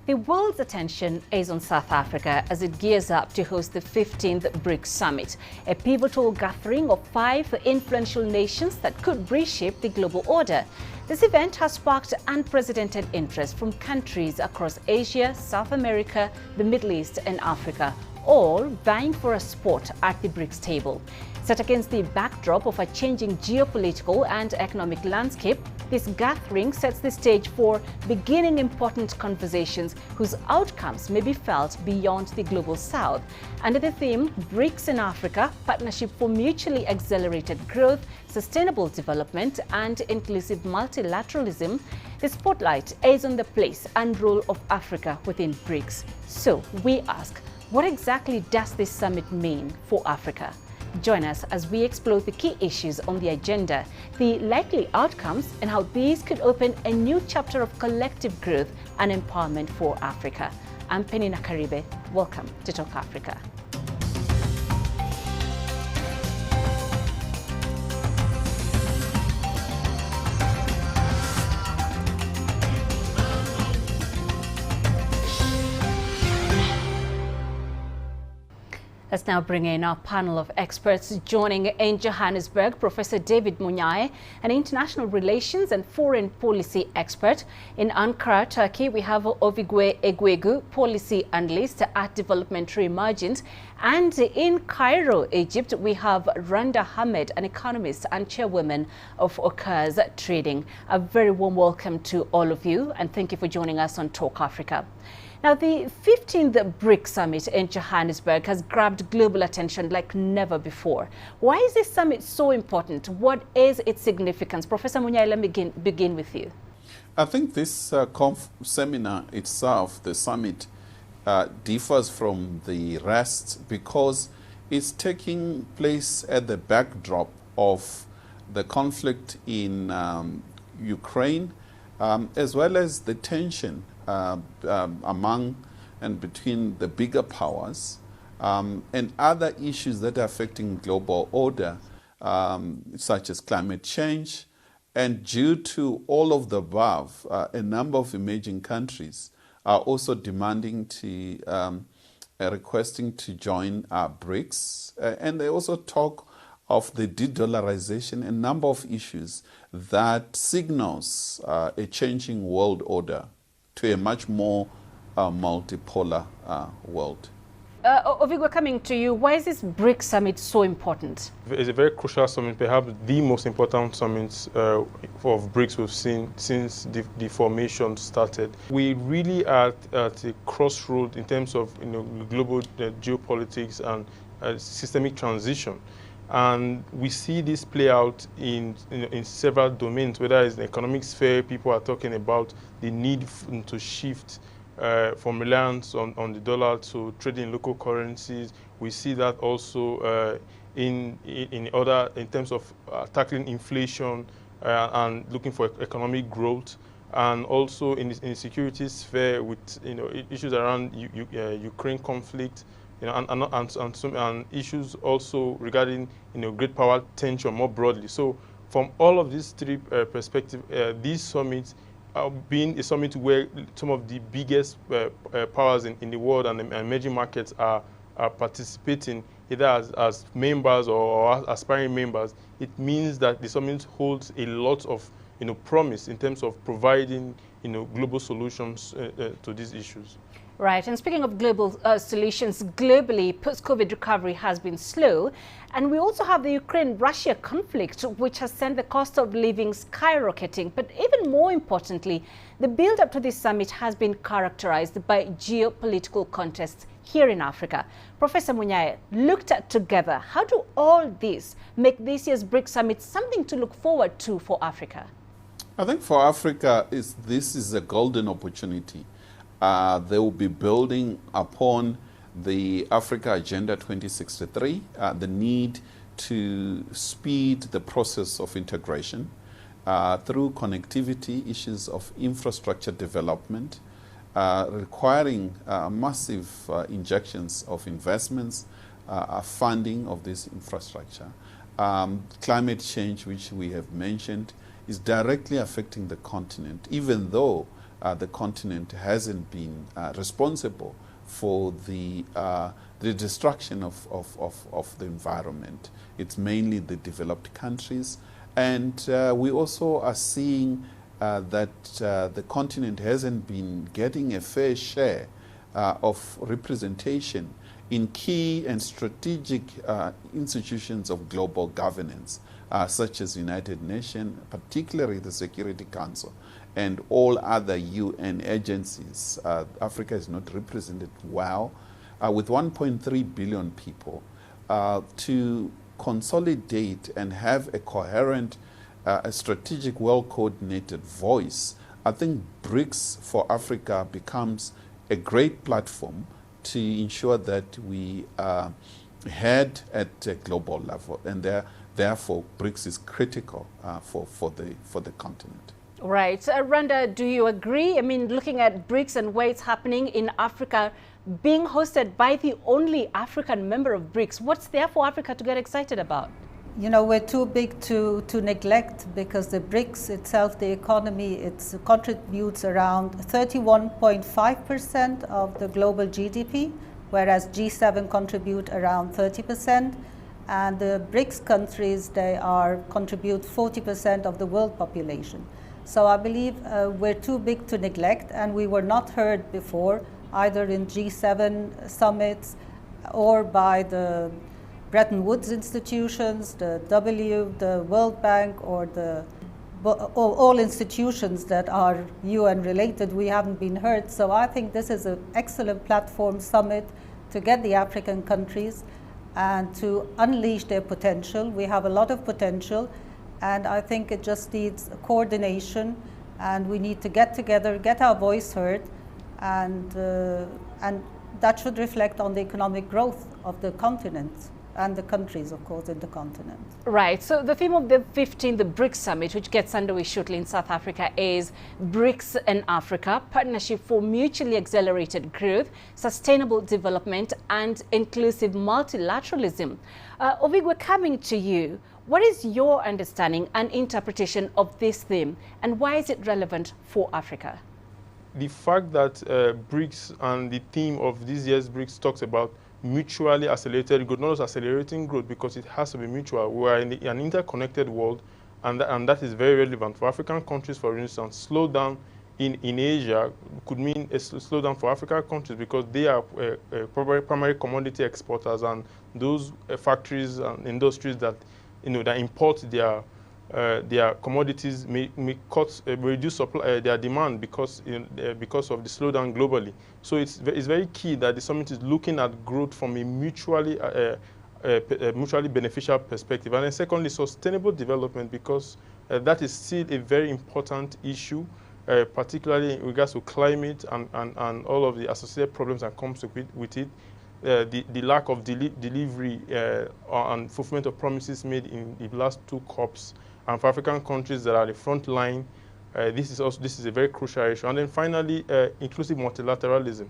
The world's attention is on South Africa as it gears up to host the 15th BRICS Summit, a pivotal gathering of 5 influential nations that could reshape the global order. This event has sparked unprecedented interest from countries across Asia, South America, the Middle East and Africa, all vying for a spot at the BRICS table. Set against the backdrop of a changing geopolitical and economic landscape, this gathering sets the stage for beginning important conversations whose outcomes may be felt beyond the global south. Under the theme BRICS and Africa, Partnership for Mutually Accelerated Growth, Sustainable Development and Inclusive Multilateralism, the spotlight is on the place and role of Africa within BRICS. So we ask, what exactly does this summit mean for Africa? Join us as we explore the key issues on the agenda, the likely outcomes, and how these could open a new chapter of collective growth and empowerment for Africa. I'm Penny Nakaribe. Welcome to Talk Africa. Let's now bring in our panel of experts. Joining in Johannesburg, Professor David Munyae, an international relations and foreign policy expert. In Ankara, Turkey, we have Ovigwe Egwegu, policy analyst at Development Reemergent. And in Cairo, Egypt, we have Randa Hamed, an economist and chairwoman of Occurs Trading. A very warm welcome to all of you, and thank you for joining us on Talk Africa. Now, the 15th BRICS Summit in Johannesburg has grabbed global attention like never before. Why is this summit so important? What is its significance? Professor Munyae, let me begin with you. I think this seminar itself, the summit, differs from the rest because it's taking place at the backdrop of the conflict in Ukraine, as well as the tension among and between the bigger powers and other issues that are affecting global order, such as climate change. And due to all of the above, a number of emerging countries are also demanding to, requesting to join BRICS. And they also talk of the de-dollarization, a number of issues that signals a changing world order to a much more multipolar world. Ovigwe, coming to you, why is this BRICS summit so important? It's a very crucial summit, perhaps the most important summit of BRICS we've seen since the formation started. We really are at a crossroad in terms of global geopolitics and systemic transition. And we see this play out in several domains, whether it's the economic sphere. People are talking about the need to shift from reliance on the dollar to trading in local currencies. We see that also in terms of tackling inflation and looking for economic growth, and also in the security sphere with issues around Ukraine conflict. And issues also regarding great power tension more broadly. So from all of these three perspectives, these summits being a summit where some of the biggest powers in the world and the emerging markets are participating, either as members or aspiring members, it means that the summit holds a lot of promise in terms of providing global solutions to these issues. Right, and speaking of global solutions, globally, post-COVID recovery has been slow. And we also have the Ukraine-Russia conflict, which has sent the cost of living skyrocketing. But even more importantly, the build-up to this summit has been characterized by geopolitical contests here in Africa. Professor Munyae, looked at together, how do all these make this year's BRICS Summit something to look forward to for Africa? I think for Africa, this is a golden opportunity. They will be building upon the Africa Agenda 2063, the need to speed the process of integration through connectivity, issues of infrastructure development, requiring massive injections of investments, funding of this infrastructure. Climate change, which we have mentioned, is directly affecting the continent, even though the continent hasn't been responsible for the destruction of the environment. It's mainly the developed countries. And we also are seeing that the continent hasn't been getting a fair share of representation in key and strategic institutions of global governance, such as United Nations, particularly the Security Council, and all other UN agencies. Africa is not represented well. With 1.3 billion people, to consolidate and have a coherent, a strategic, well-coordinated voice, I think BRICS for Africa becomes a great platform to ensure that we head at a global level, and therefore BRICS is critical for the continent. Right. Randa, do you agree? I mean, looking at BRICS and where it's happening in Africa, being hosted by the only African member of BRICS, what's there for Africa to get excited about? You know, we're too big to neglect, because the BRICS itself, the economy, it contributes around 31.5% of the global GDP, whereas G7 contribute around 30%. And the BRICS countries, they contribute 40% of the world population. So I believe we're too big to neglect, and we were not heard before, either in G7 summits or by the Bretton Woods institutions, the World Bank, or all institutions that are UN related. We haven't been heard. So I think this is an excellent platform summit to get the African countries and to unleash their potential. We have a lot of potential, and I think it just needs coordination, and we need to get together, get our voice heard, and that should reflect on the economic growth of the continent and the countries, of course, in the continent. Right. So the theme of the 15th BRICS Summit, which gets underway shortly in South Africa, is BRICS and Africa, Partnership for Mutually Accelerated Growth, Sustainable Development, and Inclusive Multilateralism. Ovigwe, coming to you, what is your understanding and interpretation of this theme, and why is it relevant for Africa? The fact that BRICS and the theme of this year's BRICS talks about mutually accelerated growth, not just accelerating growth, because it has to be mutual. We are in an interconnected world, and that is very relevant. For African countries, for instance, slowdown in Asia could mean a slowdown for African countries, because they are primary commodity exporters, and those factories and industries that that import their commodities may reduce their demand because of the slowdown globally. So it's very key that the summit is looking at growth from a mutually beneficial perspective. And then secondly, sustainable development, because that is still a very important issue, particularly in regards to climate and all of the associated problems that comes with it. The lack of delivery and fulfillment of promises made in the last two COPs, and for African countries that are the front line, this is a very crucial issue. And then finally, inclusive multilateralism.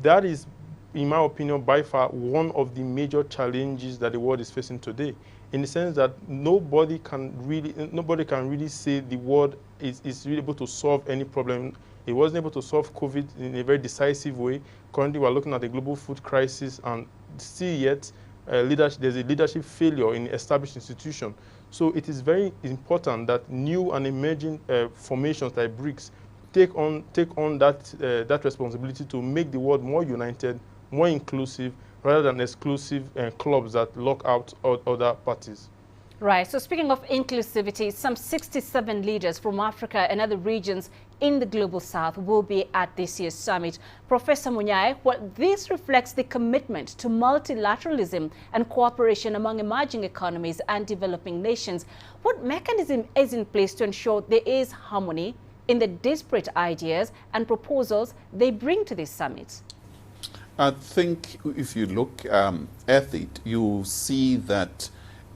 That is, in my opinion, by far one of the major challenges that the world is facing today, in the sense that nobody can really say the world is really able to solve any problem. It wasn't able to solve COVID in a very decisive way. Currently, we're looking at the global food crisis, and still yet there's a leadership failure in established institutions. So it is very important that new and emerging formations like BRICS take on that responsibility to make the world more united, more inclusive, rather than exclusive clubs that lock out other parties. Right. So speaking of inclusivity, some 67 leaders from Africa and other regions in the Global South will be at this year's summit. Professor Munyae, this reflects the commitment to multilateralism and cooperation among emerging economies and developing nations. What mechanism is in place to ensure there is harmony in the disparate ideas and proposals they bring to this summit? I think if you look at it, you see that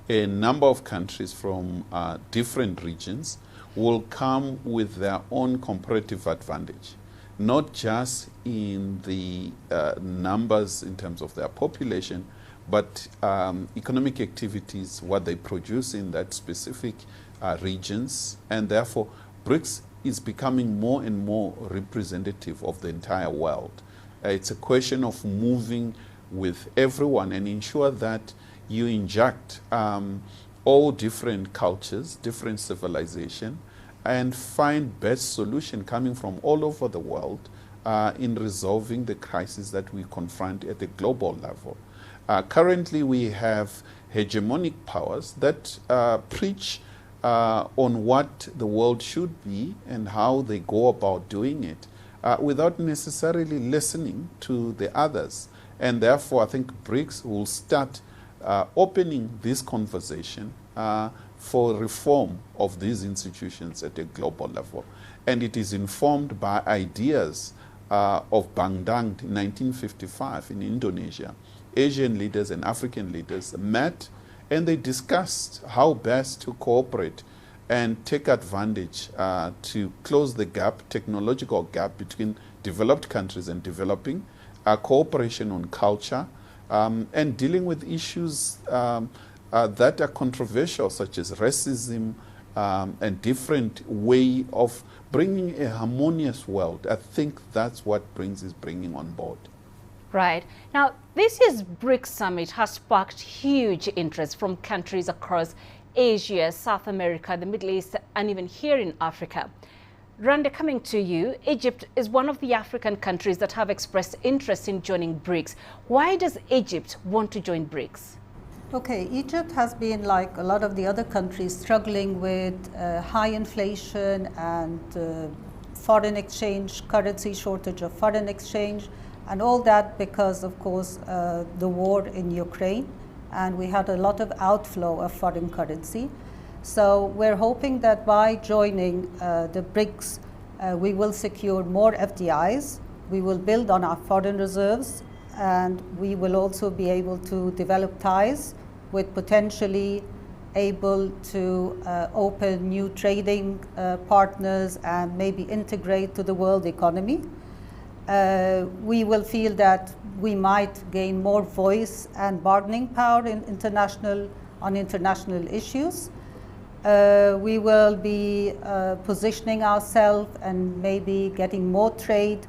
a number of countries from different regions will come with their own comparative advantage, not just in the numbers in terms of their population, but economic activities, what they produce in that specific regions. And therefore, BRICS is becoming more and more representative of the entire world. It's a question of moving with everyone and ensure that you inject all different cultures, different civilization, and find best solution coming from all over the world in resolving the crisis that we confront at the global level. Currently, we have hegemonic powers that preach on what the world should be and how they go about doing it without necessarily listening to the others. And therefore, I think BRICS will start opening this conversation for reform of these institutions at a global level. And it is informed by ideas of Bandung in 1955 in Indonesia. Asian leaders and African leaders met and they discussed how best to cooperate and take advantage to close the gap, technological gap between developed countries and developing, cooperation on culture, and dealing with issues that are controversial, such as racism and different way of bringing a harmonious world. I think that's what BRICS is bringing on board. Right. Now, this year's BRICS summit has sparked huge interest from countries across Asia, South America, the Middle East, and even here in Africa. Randa, coming to you, Egypt is one of the African countries that have expressed interest in joining BRICS. Why does Egypt want to join BRICS? Okay, Egypt has been, like a lot of the other countries, struggling with high inflation and foreign exchange, currency shortage of foreign exchange, and all that because, of course, the war in Ukraine, and we had a lot of outflow of foreign currency. So we're hoping that by joining the BRICS, we will secure more FDIs, we will build on our foreign reserves, and we will also be able to develop ties with potentially able to open new trading partners and maybe integrate to the world economy. We will feel that we might gain more voice and bargaining power in on international issues. We will be positioning ourselves and maybe getting more trade,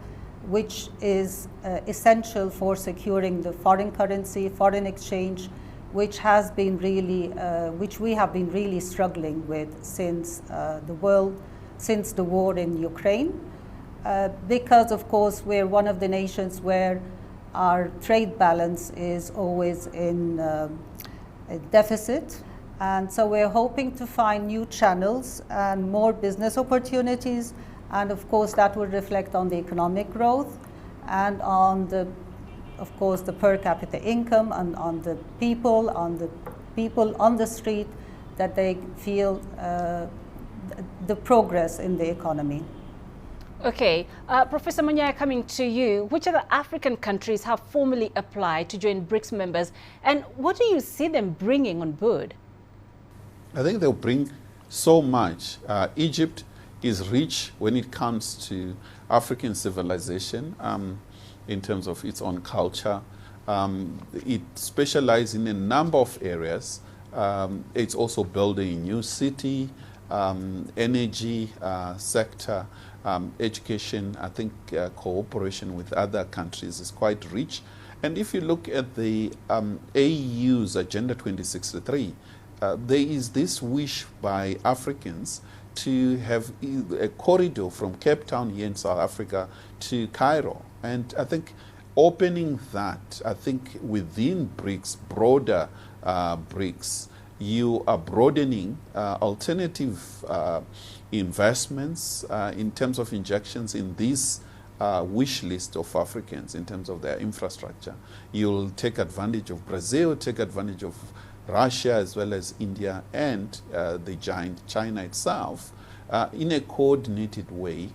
which is essential for securing the foreign currency, foreign exchange, which has been really, which we have been really struggling with since the war in Ukraine. Because of course we're one of the nations where our trade balance is always in a deficit. And so we're hoping to find new channels and more business opportunities. And of course that will reflect on the economic growth and on the, of course, the per capita income and on the people on the street, that they feel the progress in the economy. Okay, Professor Manyaya, coming to you, which other African countries have formally applied to join BRICS members, and what do you see them bringing on board? I think they'll bring so much. Egypt is rich when it comes to African civilization in terms of its own culture. It specializes in a number of areas. It's also building a new city, energy sector, education. I think cooperation with other countries is quite rich. And if you look at the AU's Agenda 2063, there is this wish by Africans to have a corridor from Cape Town here in South Africa to Cairo. And I think opening that, I think within BRICS, broader BRICS, you are broadening alternative investments in terms of injections in this wish list of Africans in terms of their infrastructure. You'll take advantage of Brazil, take advantage of Russia as well as India and the giant China itself in a coordinated way,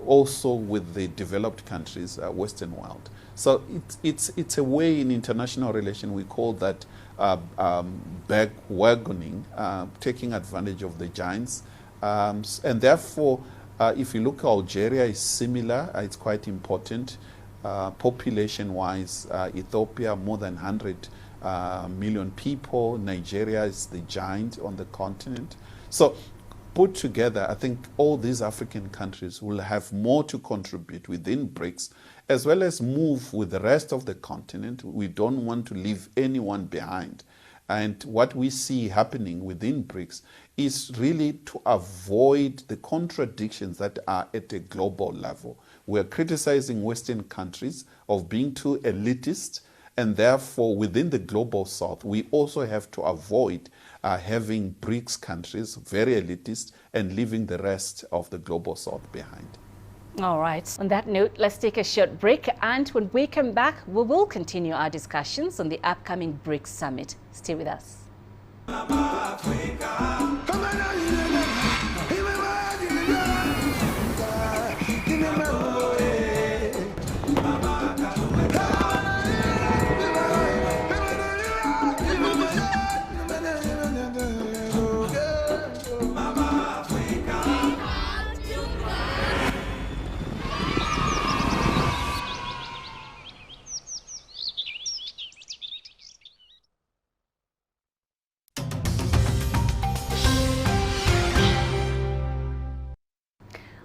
also with the developed countries, Western world. So it's a way in international relation, we call that back wagoning, taking advantage of the giants. And therefore, if you look at Algeria, is similar, it's quite important. Population-wise, Ethiopia, more than 100 million people. Nigeria is the giant on the continent. So put together, I think all these African countries will have more to contribute within BRICS, as well as move with the rest of the continent. We don't want to leave anyone behind. And what we see happening within BRICS is really to avoid the contradictions that are at a global level. We're criticizing Western countries of being too elitist, and therefore within the global south, we also have to avoid having BRICS countries very elitist and leaving the rest of the global south behind. All right. On that note, let's take a short break, and when we come back, we will continue our discussions on the upcoming BRICS summit. Stay with us.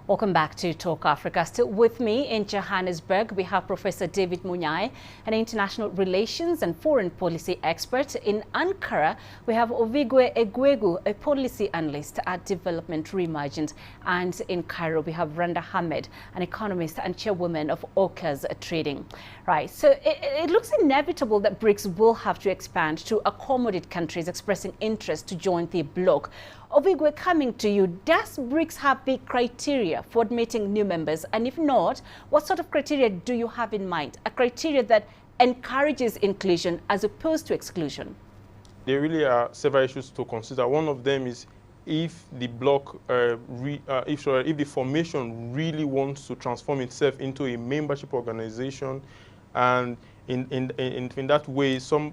Welcome back to Talk Africa. Still with me in Johannesburg, we have Professor David Munyai, an international relations and foreign policy expert. In Ankara, we have Ovigwe Egwegu, a policy analyst at Development Reimagined. And in Cairo, we have Randa Hamed, an economist and chairwoman of Orcas Trading. Right, so it looks inevitable that BRICS will have to expand to accommodate countries expressing interest to join the bloc. Ovigwe, coming to you, does BRICS have the criteria for admitting new members? And if not, what sort of criteria do you have in mind? A criteria that encourages inclusion as opposed to exclusion? There really are several issues to consider. One of them is if the bloc, if the formation really wants to transform itself into a membership organization, and in that way, some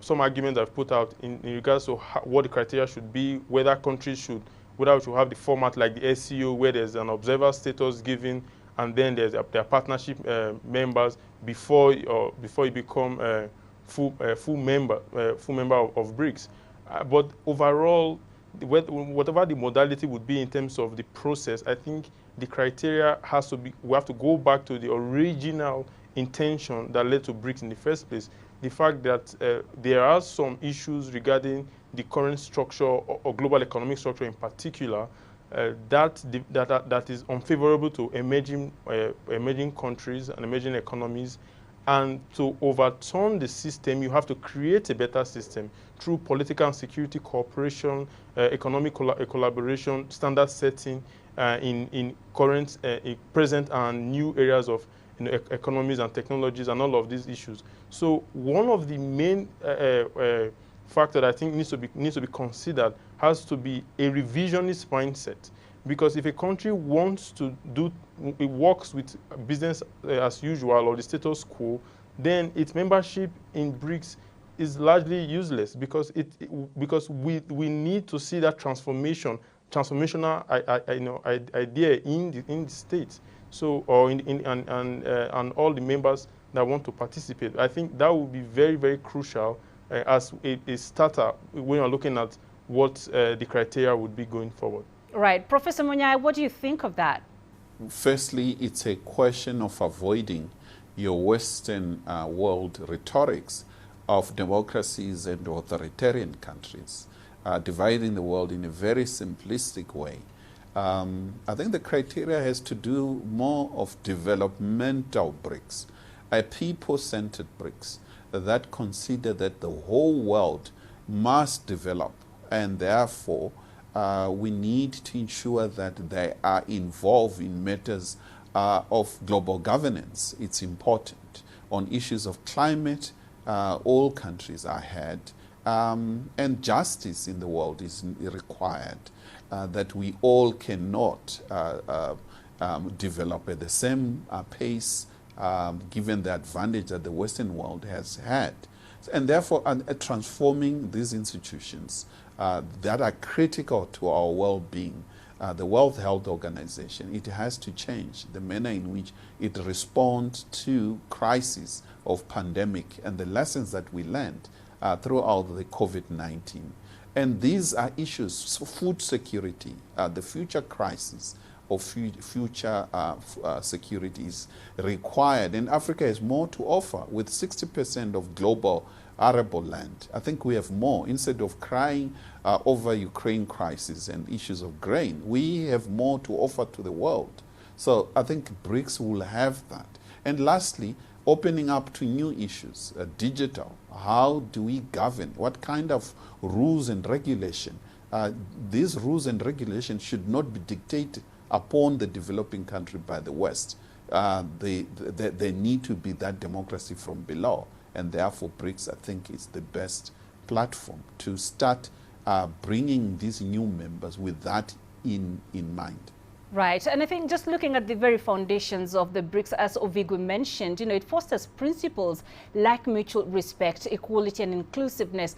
arguments I've put out in regards to what the criteria should be, whether countries should, whether we should have the format like the SCO, where there's an observer status given, and then there's their partnership members before you become a full member of BRICS. But overall, whatever the modality would be in terms of the process, I think the criteria has to be. We have to go back to the original intention that led to BRICS in the first place. The fact that there are some issues regarding the current structure or global economic structure in particular that is unfavorable to emerging countries and emerging economies. And to overturn the system, you have to create a better system through political and security cooperation, economic collaboration, standard setting in current, present and new areas of economies and technologies and all of these issues. So one of the main factors I think needs to be considered has to be a revisionist mindset. Because if a country wants to it works with business as usual or the status quo, then its membership in BRICS is largely useless, because we need to see that transformational idea in the states. So, or and all the members that want to participate. I think that would be very, very crucial as a starter when you're looking at what the criteria would be going forward. Right. Professor Munyai, what do you think of that? Firstly, it's a question of avoiding your Western world rhetorics of democracies and authoritarian countries, dividing the world in a very simplistic way. I think the criteria has to do more of developmental BRICS, a people-centered BRICS that consider that the whole world must develop, and therefore we need to ensure that they are involved in matters of global governance. It's important. On issues of climate, all countries are ahead, and justice in the world is required. That we all cannot develop at the same pace, given the advantage that the Western world has had. And therefore, transforming these institutions that are critical to our well-being, the World Health Organization, it has to change the manner in which it responds to crises of pandemic and the lessons that we learned throughout the COVID-19. And these are issues, so food security, the future crisis of future security is required. And Africa has more to offer with 60% of global arable land. I think we have more. Instead of crying over Ukraine crisis and issues of grain, we have more to offer to the world. So I think BRICS will have that. And lastly, opening up to new issues, digital. How do we govern? What kind of rules and regulation? These rules and regulations should not be dictated upon the developing country by the West. They need to be that democracy from below. And therefore, BRICS, I think, is the best platform to start bringing these new members with that in mind. Right, and I think just looking at the very foundations of the BRICS, as Ovigwe mentioned, it fosters principles like mutual respect, equality and inclusiveness,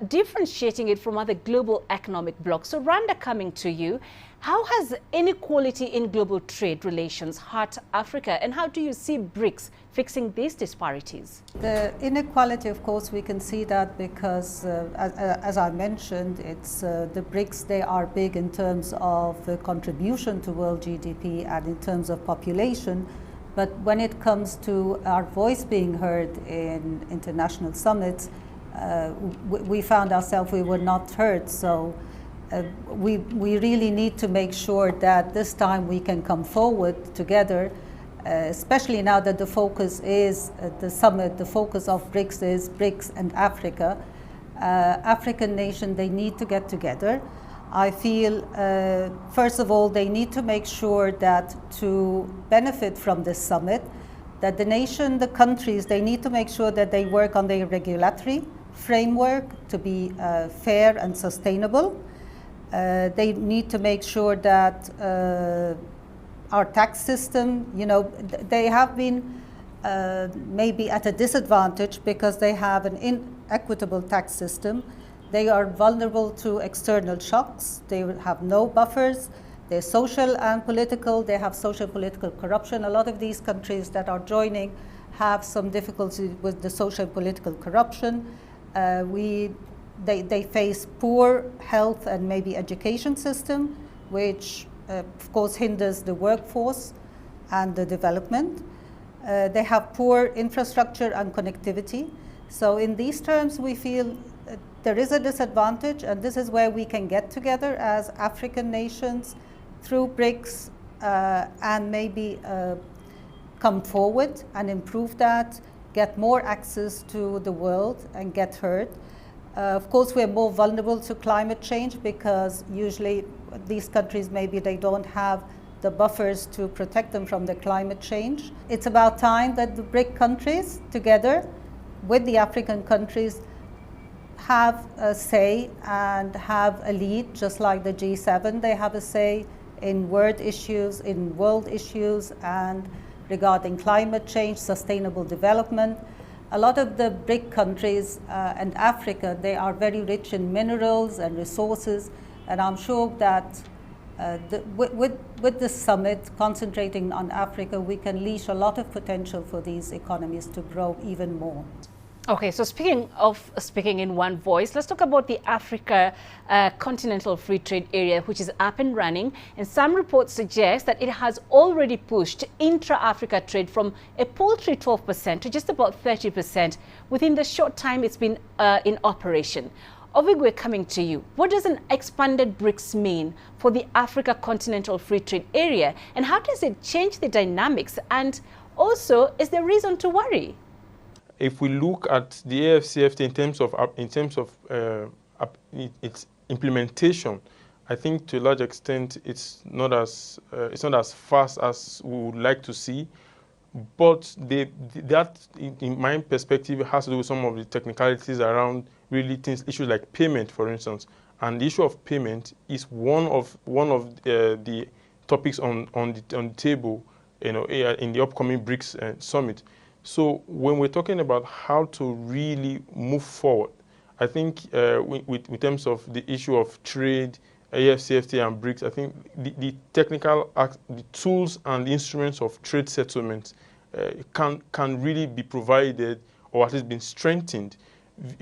differentiating it from other global economic blocs. So Randa, coming to you, how has inequality in global trade relations hurt Africa, and how do you see BRICS fixing these disparities? The inequality, of course, we can see that because, as I mentioned, it's the BRICS, they are big in terms of the contribution to world GDP and in terms of population. But when it comes to our voice being heard in international summits, we found ourselves we were not heard. So we really need to make sure that this time we can come forward together, especially now that the focus is the summit, the focus of BRICS is BRICS and Africa. African nations, they need to get together. I feel, first of all, they need to make sure that to benefit from this summit, that the countries, they need to make sure that they work on their regulatory framework to be fair and sustainable. They need to make sure that our tax system, they have been maybe at a disadvantage because they have an inequitable tax system. They are vulnerable to external shocks. They have no buffers. They're social and political. They have social political corruption. A lot of these countries that are joining have some difficulty with the social political corruption. They face poor health and maybe education system, which of course hinders the workforce and the development. They have poor infrastructure and connectivity. So in these terms, we feel there is a disadvantage, and this is where we can get together as African nations through BRICS and maybe come forward and improve that, get more access to the world and get heard. Of course, we're more vulnerable to climate change because usually these countries, maybe they don't have the buffers to protect them from the climate change. It's about time that the BRIC countries together with the African countries have a say and have a lead, just like the G7. They have a say in world issues, and regarding climate change, sustainable development. A lot of the BRIC countries and Africa, they are very rich in minerals and resources, and I'm sure that with this summit, concentrating on Africa, we can unleash a lot of potential for these economies to grow even more. Okay, so speaking in one voice, let's talk about the Africa Continental Free Trade Area, which is up and running. And some reports suggest that it has already pushed intra-Africa trade from a paltry 12% to just about 30% within the short time it's been in operation. Ovigwe, coming to you, what does an expanded BRICS mean for the Africa Continental Free Trade Area? And how does it change the dynamics? And also, is there reason to worry? If we look at the AFCFTA in terms of its implementation, I think to a large extent it's not as fast as we would like to see. But that, in my perspective, has to do with some of the technicalities around really issues like payment, for instance. And the issue of payment is one of the topics on the table, in the upcoming BRICS summit. So when we're talking about how to really move forward, I think with terms of the issue of trade, AFCFTA and BRICS, I think the technical the tools and the instruments of trade settlement can really be provided, or at least been strengthened,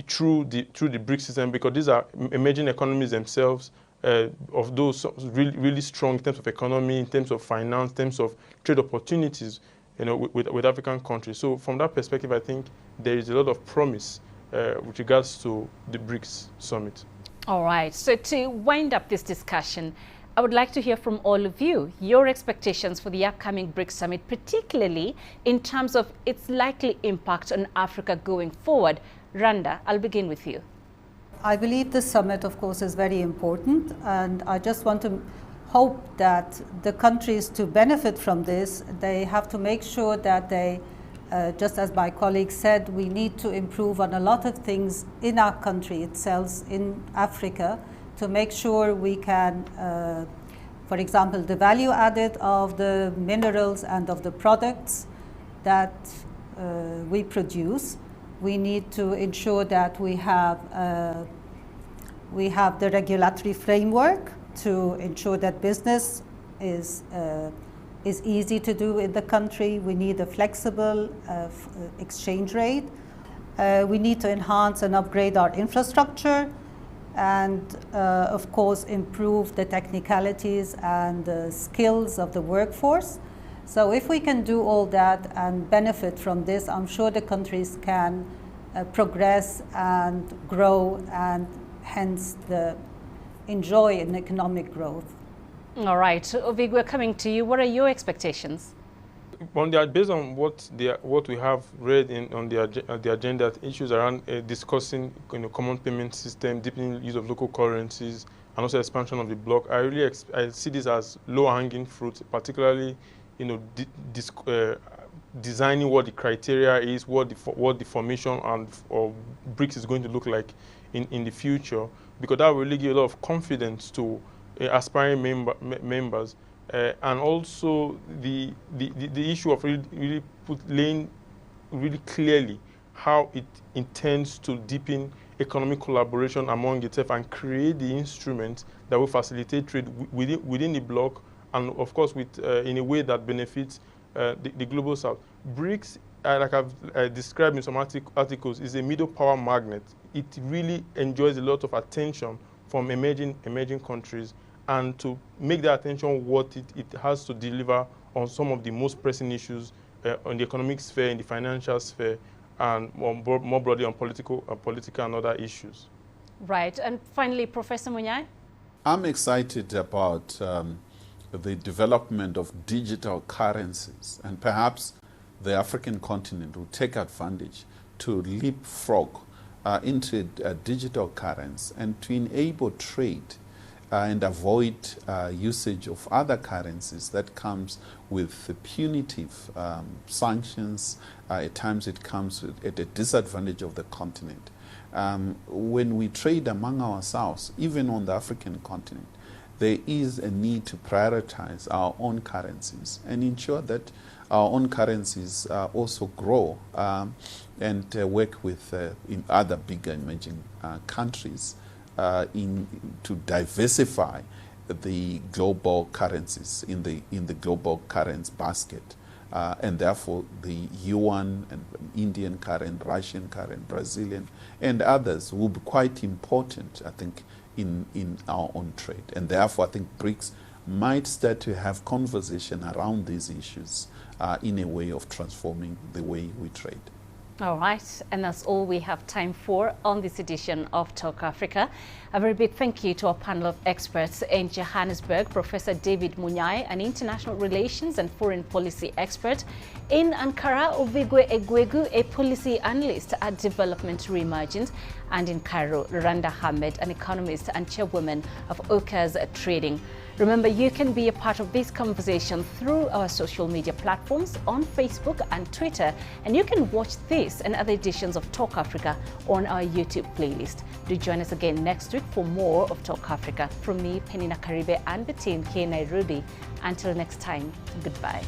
through the BRICS system, because these are emerging economies themselves, of those really strong in terms of economy, in terms of finance, in terms of trade opportunities, with African countries. So from that perspective, I think there is a lot of promise with regards to the BRICS summit. All right. So to wind up this discussion, I would like to hear from all of you, your expectations for the upcoming BRICS summit, particularly in terms of its likely impact on Africa going forward. Randa, I'll begin with you. I believe this summit, of course, is very important, and I just want to hope that the countries, to benefit from this, they have to make sure that they, just as my colleague said, we need to improve on a lot of things in our country itself, in Africa, to make sure we can, for example, the value added of the minerals and of the products that we produce. We need to ensure that we have the regulatory framework to ensure that business is easy to do in the country. We need a flexible exchange rate. We need to enhance and upgrade our infrastructure, and of course improve the technicalities and the skills of the workforce. So if we can do all that and benefit from this, I'm sure the countries can progress and grow, and hence enjoy an economic growth. All right, Ovig, we're coming to you. What are your expectations? Based on what we have read on the agenda, issues around discussing common payment system, deepening use of local currencies, and also expansion of the bloc, I see this as low-hanging fruit, particularly designing what the criteria is, what the formation of BRICS is going to look like in the future, because that will really give a lot of confidence to aspiring members, and also the issue of really laying really clearly how it intends to deepen economic collaboration among itself and create the instruments that will facilitate trade within the bloc, and of course in a way that benefits the global south. BRICS, like I've described in some articles, is a middle power magnet. It really enjoys a lot of attention from emerging countries, and to make that attention what it has to deliver on some of the most pressing issues on the economic sphere, in the financial sphere, and more broadly on political and other issues. Right. And finally, Professor Munyai? I'm excited about the development of digital currencies, and perhaps the African continent will take advantage to leapfrog into digital currency and to enable trade and avoid usage of other currencies that comes with punitive sanctions. At times it comes at a disadvantage of the continent. When we trade among ourselves, even on the African continent, there is a need to prioritize our own currencies and ensure that our own currencies also grow and work with in other bigger emerging countries to diversify the global currencies in the global currency basket, and therefore the yuan and Indian current, Russian current, Brazilian, and others will be quite important, I think, in our own trade. And therefore I think BRICS might start to have conversation around these issues in a way of transforming the way we trade. All right, and that's all we have time for on this edition of Talk Africa. A very big thank you to our panel of experts in Johannesburg, Professor David Munyai, an international relations and foreign policy expert; in Ankara, Ovigwe Egwegu, a policy analyst at Development Reimagined; and in Cairo, Randa Hamed, an economist and chairwoman of Oka's Trading. Remember, you can be a part of this conversation through our social media platforms on Facebook and Twitter, and you can watch this and other editions of Talk Africa on our YouTube playlist. Do join us again next week for more of Talk Africa. From me, Penina Karibe, and the team here in Nairobi. Until next time, goodbye.